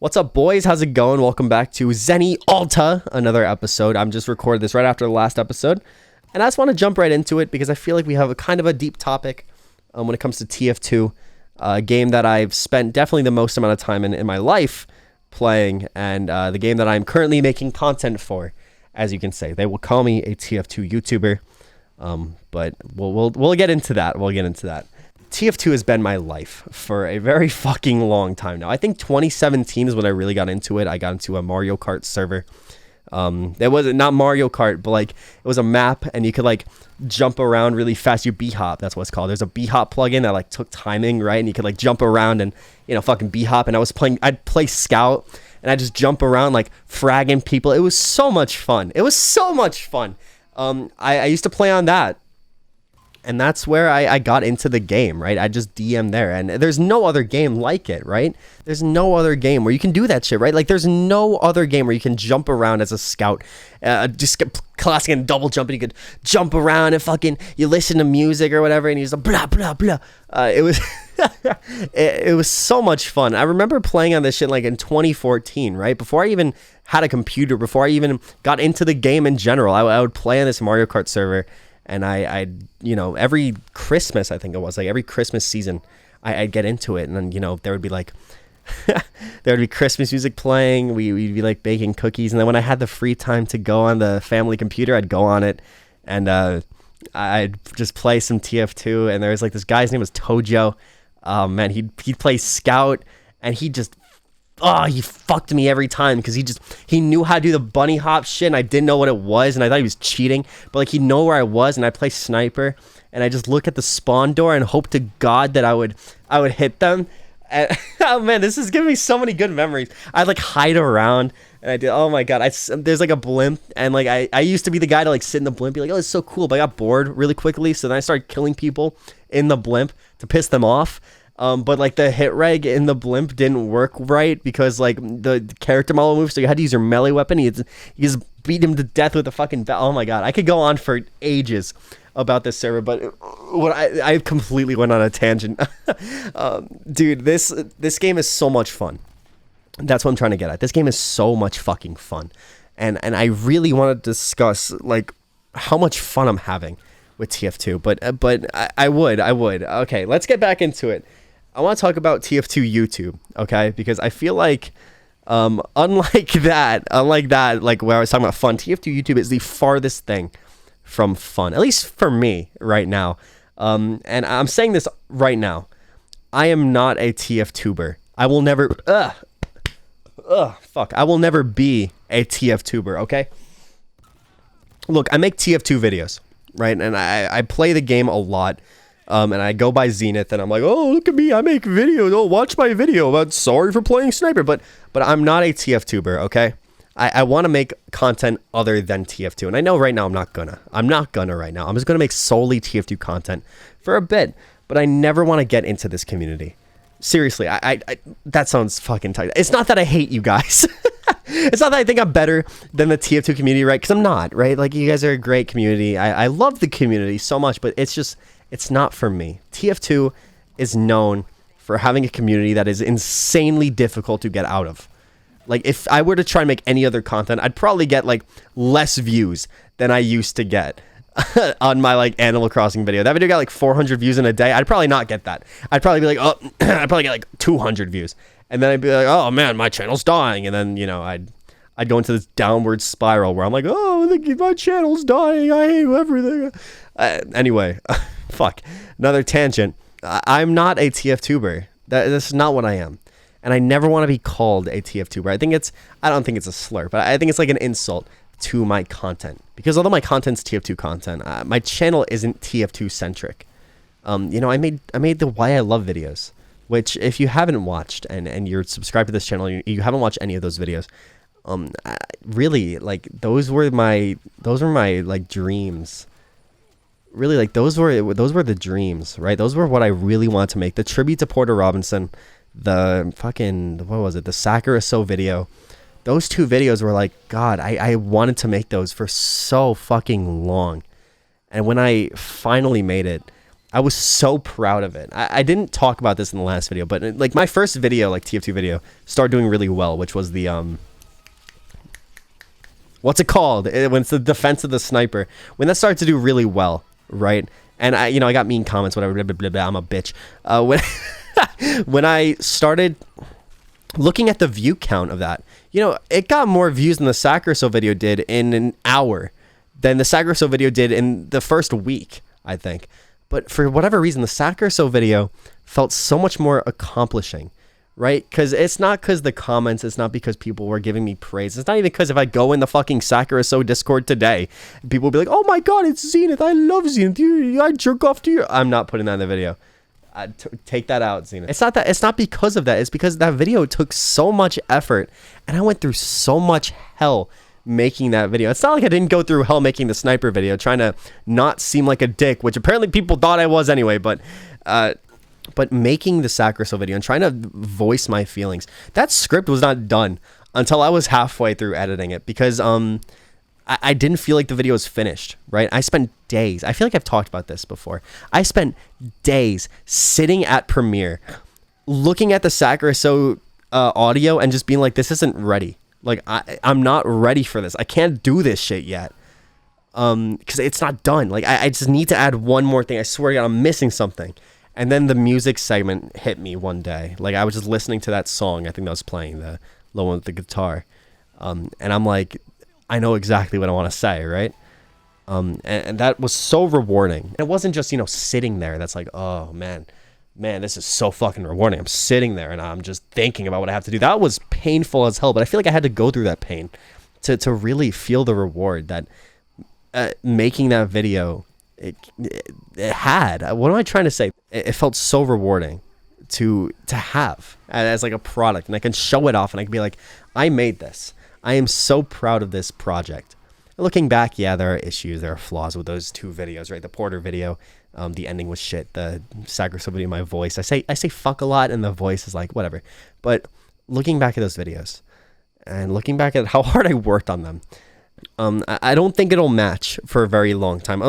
What's up, boys? How's it going? Welcome back to zennyalta, another episode. I'm just recorded this right after the last episode, and I just want to jump right into it because I feel like we have a kind of a deep topic when it comes to TF2, a game that I've spent definitely the most amount of time in my life playing, and the game that I'm currently making content for, as you can say. They will call me a TF2 YouTuber, but we'll get into that. We'll get into that. TF2 has been my life for a very fucking long time now. I think 2017 is when I really got into it. I got into a Mario Kart server. It wasn't not Mario Kart, but like it was a map, and you could like jump around really fast. You b-hop, that's what it's called. There's a b-hop plugin that like took timing, right? And you could like jump around and fucking b-hop. And I'd play Scout, and I'd just jump around like fragging people. It was so much fun. It was so much fun. I used to play on that. And that's where I got into the game, right? I just DM there, and there's no other game like it, right? There's no other game where you can do that shit, right? Like, there's no other game where you can jump around as a scout, just get classic and double jump, and you could jump around and fucking, you listen to music or whatever, and you just blah, blah, blah. It was, it was so much fun. I remember playing on this shit like in 2014, right? Before I even had a computer, before I even got into the game in general, I would play on this Mario Kart server. And I every Christmas, I think it was, like every Christmas season, I'd get into it. And then, there would be like, there would be Christmas music playing. We'd be like baking cookies. And then when I had the free time to go on the family computer, I'd go on it. And I'd just play some TF2. And there was like this guy's name was Tojo. Man, he'd play Scout. And he fucked me every time because he knew how to do the bunny hop shit, and I didn't know what it was, and I thought he was cheating, but like he'd know where I was, and I'd play sniper, and I just look at the spawn door and hope to God that I would hit them. And, oh man, this is giving me so many good memories. I'd like hide around, and I did. Oh my God, there's like a blimp, and like I used to be the guy to like sit in the blimp, be like, oh, it's so cool, but I got bored really quickly, so then I started killing people in the blimp to piss them off. But like the hit reg in the blimp didn't work right because like the character model moved, so you had to use your melee weapon. You just beat him to death with a fucking oh my God, I could go on for ages about this server, but I completely went on a tangent. Dude, this game is so much fun. That's what I'm trying to get at. This game is so much fucking fun, and I really want to discuss like how much fun I'm having with TF2. But I would. Okay, let's get back into it. I want to talk about TF2 YouTube, okay? Because I feel like, unlike that, like where I was talking about fun, TF2 YouTube is the farthest thing from fun, at least for me right now. And I'm saying this right now. I am not a TF2ber. I will never, I will never be a TF2ber, okay? Look, I make TF2 videos, right? And I play the game a lot. And I go by Zenith, and I'm like, oh, look at me, I make videos. Oh, watch my video about sorry for playing sniper. But I'm not a TF2ber, okay? I want to make content other than TF2. And I know right now I'm not gonna right now. I'm just gonna make solely TF2 content for a bit. But I never want to get into this community. Seriously, I that sounds fucking tight. It's not that I hate you guys. It's not that I think I'm better than the TF2 community, right? Because I'm not, right? Like, you guys are a great community. I love the community so much, but it's not for me. TF2 is known for having a community that is insanely difficult to get out of. Like, if I were to try and make any other content, I'd probably get like less views than I used to get on my like Animal Crossing video. That video got like 400 views in a day. I'd probably not get that. I'd probably be like, oh, I'd probably get like 200 views. And then I'd be like, oh man, my channel's dying. And then, I'd go into this downward spiral where I'm like, oh, my channel's dying. I hate everything. Anyway, fuck. Another tangent. I'm not a TF2ber. That's not what I am. And I never want to be called a TF2ber. I don't think it's a slur, but I think it's like an insult to my content. Because although my content's TF2 content, my channel isn't TF2 centric. I made the Why I Love videos, which if you haven't watched and you're subscribed to this channel, you haven't watched any of those videos. Really, like those were my like dreams. Really, like those were the dreams, right? Those were what I really wanted to make. The tribute to Porter Robinson, the fucking, what was it? The Sakura So video. Those two videos were like, God, I wanted to make those for so fucking long. And when I finally made it, I was so proud of it. I didn't talk about this in the last video, but like my first video, like TF2 video, started doing really well, which was the what's it called? When it's the defense of the sniper. When that started to do really well, right? And I got mean comments, whatever, blah, blah, blah, blah, I'm a bitch. When I started looking at the view count of that, it got more views than the Sacriso video did in an hour than the Sacriso video did in the first week, I think. But for whatever reason, the Sacriso video felt so much more accomplishing, right? Because it's not because the comments, it's not because people were giving me praise. It's not even because if I go in the fucking Sacriso Discord today, people will be like, oh my God, it's Zenith. I love Zenith. I jerk off to you. I'm not putting that in the video. Take that out, Zenith. It's not that. It's not because of that. It's because that video took so much effort and I went through so much hell making that video. It's not like I didn't go through hell making the sniper video, trying to not seem like a dick, which apparently people thought I was anyway, but making the Sacriso video and trying to voice my feelings, that script was not done until I was halfway through editing it, because I didn't feel like the video was finished, right? I spent days, I feel like I've talked about this before, I spent days sitting at Premiere looking at the Sacriso audio and just being like, this isn't ready. Like, I'm not ready for this. I can't do this shit yet. Because it's not done. Like, I just need to add one more thing. I swear to God, I'm missing something. And then the music segment hit me one day. Like, I was just listening to that song. I think that was playing, the low one with the guitar. And I'm like, I know exactly what I want to say, right? And that was so rewarding. It wasn't just, sitting there. That's like, oh, man, this is so fucking rewarding. I'm sitting there and I'm just thinking about what I have to do. That was painful as hell, but I feel like I had to go through that pain to really feel the reward that making that video, it had. What am I trying to say? It felt so rewarding to have as like a product, and I can show it off and I can be like, I made this. I am so proud of this project. Looking back, yeah, there are issues, there are flaws with those two videos, right? The Porter video, the ending was shit. The Sacriso video, my voice, I say fuck a lot, and the voice is like whatever. But looking back at those videos, and looking back at how hard I worked on them, I don't think it'll match for a very long time,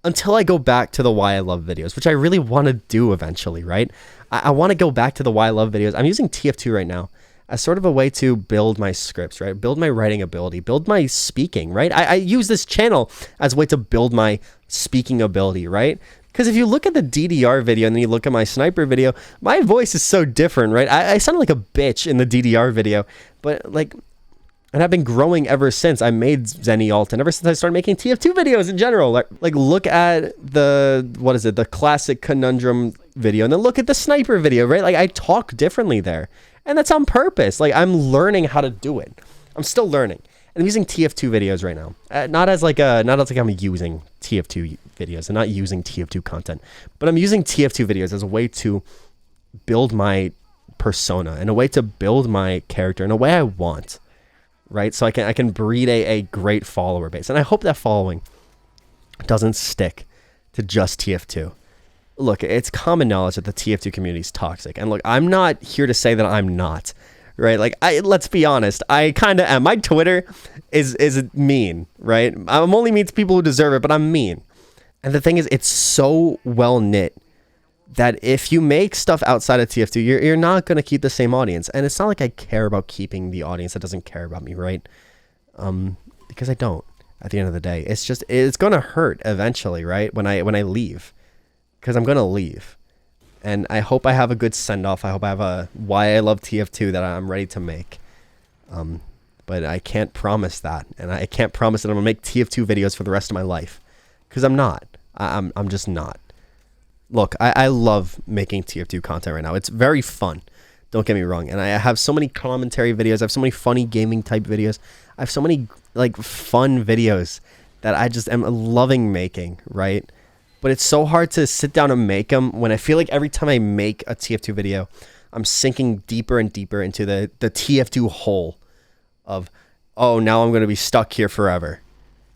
until I go back to the Why I Love videos, which I really want to do eventually, right? I want to go back to the Why I Love videos. I'm using TF2 right now as sort of a way to build my scripts, right? Build my writing ability, build my speaking, right? I use this channel as a way to build my speaking ability, right? Because if you look at the DDR video and then you look at my sniper video, my voice is so different, right? I sound like a bitch in the DDR video, but like, and I've been growing ever since I made zennyalta, and ever since I started making TF2 videos in general. Like look at the classic conundrum video, and then look at the sniper video, right? Like I talk differently there. And that's on purpose. Like, I'm learning how to do it. I'm still learning. And I'm using TF2 videos right now. Not as like I'm using TF2 videos. I'm not using TF2 content. But I'm using TF2 videos as a way to build my persona, and a way to build my character in a way I want. Right? So I can breed a great follower base. And I hope that following doesn't stick to just TF2. Look, it's common knowledge that the TF2 community is toxic. And look, I'm not here to say that I'm not, right? Like, let's be honest, I kind of am. My Twitter is mean, right? I'm only mean to people who deserve it, but I'm mean. And the thing is, it's so well knit that if you make stuff outside of TF2, you're not going to keep the same audience. And it's not like I care about keeping the audience that doesn't care about me, right? Because I don't, at the end of the day. It's going to hurt eventually, right? When I leave. Because I'm going to leave. And I hope I have a good send-off. I hope I have a Why I Love TF2 that I'm ready to make. But I can't promise that. And I can't promise that I'm going to make TF2 videos for the rest of my life. Because I'm not. I'm just not. Look, I love making TF2 content right now. It's very fun. Don't get me wrong. And I have so many commentary videos. I have so many funny gaming type videos. I have so many like fun videos that I just am loving making, right? But it's so hard to sit down and make them when I feel like every time I make a TF2 video, I'm sinking deeper and deeper into the TF2 hole of, oh, now I'm going to be stuck here forever.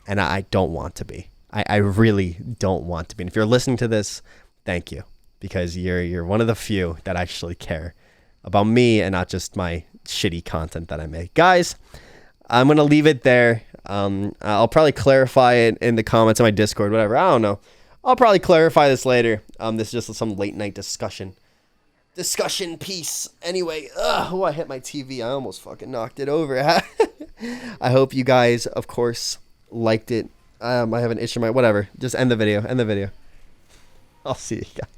And I don't want to be. I really don't want to be. And if you're listening to this, thank you. Because you're one of the few that actually care about me and not just my shitty content that I make. Guys, I'm going to leave it there. I'll probably clarify it in the comments on my Discord, whatever. I don't know. I'll probably clarify this later. This is just some late night discussion piece. Anyway, oh, I hit my TV. I almost fucking knocked it over. I hope you guys, of course, liked it. I have an issue. Whatever. Just end the video. I'll see you guys.